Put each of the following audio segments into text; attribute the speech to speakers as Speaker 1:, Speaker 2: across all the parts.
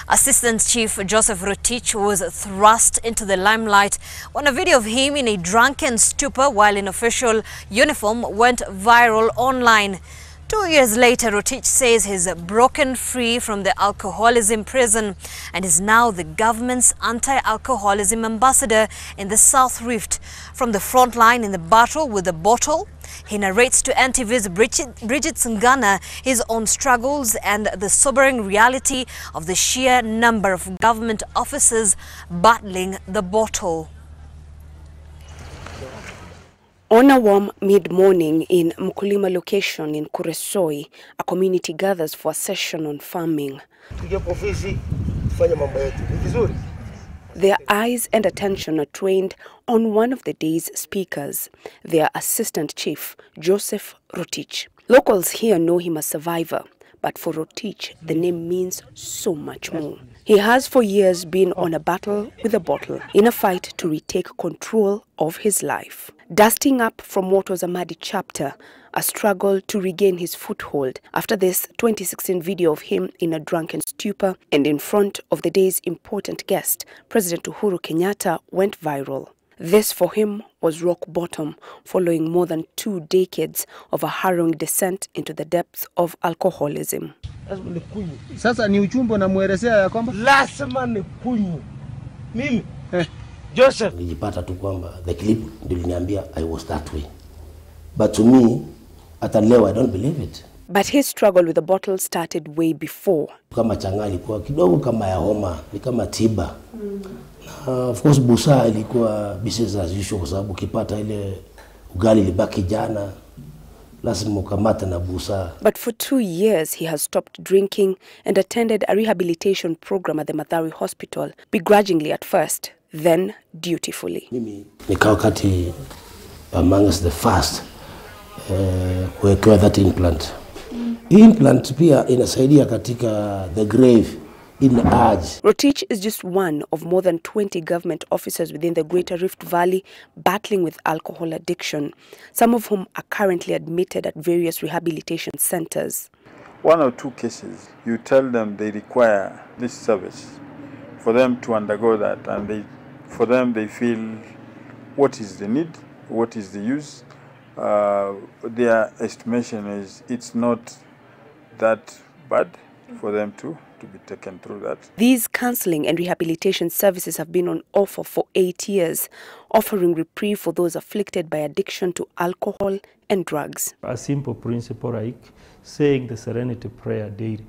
Speaker 1: Assistant Chief Joseph Rotich was thrust into the limelight when a video of him in a drunken stupor while in official uniform went viral online. 2 years later, Rotich says he's broken free from the alcoholism prison and is now the government's anti-alcoholism ambassador in the South Rift. From the front line in the battle with the bottle, he narrates to NTV's Brygettes Ngana his own struggles and the sobering reality of the sheer number of government officers battling the bottle.
Speaker 2: On a warm mid-morning in Mkulima location in Kuresoi, a community gathers for a session on farming. Their eyes and attention are trained on one of the day's speakers, their Assistant Chief Joseph Rotich. Locals here know him as survivor, but for Rotich, the name means so much more. He has for years been on a battle with a bottle in a fight to retake control of his life. Dusting up from what was a muddy chapter, a struggle to regain his foothold after this 2016 video of him in a drunken stupor and in front of the day's important guest, President Uhuru Kenyatta, went viral. This for him was rock bottom, following more than 2 decades of a harrowing descent into the depths of alcoholism.
Speaker 3: Sasa ni uchumbo na muelezea ya kwamba
Speaker 4: lazima nikunywe. Mimi Joseph
Speaker 5: nilipata tu kwamba the clip ndio iliniambia I was that way. But to me, hata leo I don't believe it.
Speaker 2: But his struggle with the bottle started way before.
Speaker 5: Kama changa ilikuwa kidogo kama ya homa, ni kama tiba. Of course busaa ilikuwa business as usual kwa sababu ukipata ile ugali libaki jana lazima ukamata na busaa.
Speaker 2: But for 2 years he has stopped drinking and attended a rehabilitation program at the Mathari Hospital, begrudgingly at first, then dutifully.
Speaker 5: Mimi nikawa kati amongst the first kuwekewa that implant. Implant pia inasaidia katika the grave in the urge.
Speaker 2: Rotich is just one of more than 20 government officers within the Greater Rift Valley battling with alcohol addiction, some of whom are currently admitted at various rehabilitation centers.
Speaker 6: 1 or 2 cases, you tell them they require this service for them to undergo that, and they feel what is the need, what is the use. Their estimation is it's not that bad for them to be taken through that.
Speaker 2: These counseling and rehabilitation services have been on offer for 8 years, offering reprieve for those afflicted by addiction to alcohol and drugs.
Speaker 7: A simple principle like saying the Serenity Prayer daily.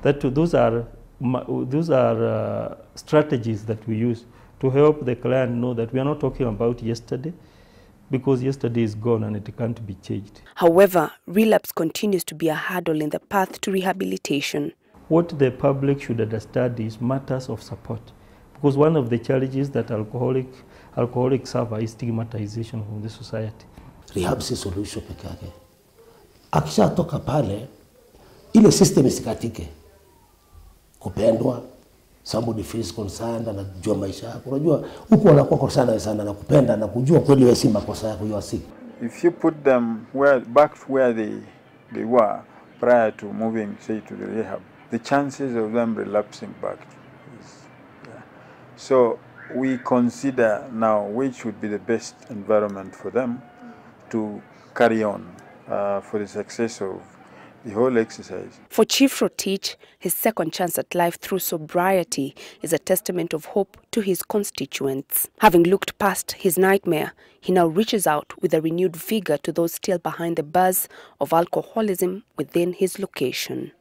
Speaker 7: Those are strategies that we use to help the client know that we are not talking about yesterday, because yesterday is gone and it can't be changed.
Speaker 2: However, relapse continues to be a hurdle in the path to rehabilitation.
Speaker 7: What the public should understand is matters of support, because one of the challenges that alcoholics suffer is stigmatization from the society.
Speaker 5: Rehab si solution peke yake. Akishatoka pale, ile system isikatike. Kupendwa, somebody feels concerned, anajua maisha yako. Unajua huko wanakuwa concerned sana na kupenda na kujua kweli wewe si makosa yako, you are sick.
Speaker 6: If you put them back where they were prior to moving, say, to the rehab, the chances of them relapsing back is, yeah. So we consider now which would be the best environment for them to carry on for the success of the whole exercise.
Speaker 2: For Chief Rotich, his second chance at life through sobriety is a testament of hope to his constituents. Having looked past his nightmare, he now reaches out with a renewed vigor to those still behind the buzz of alcoholism within his location.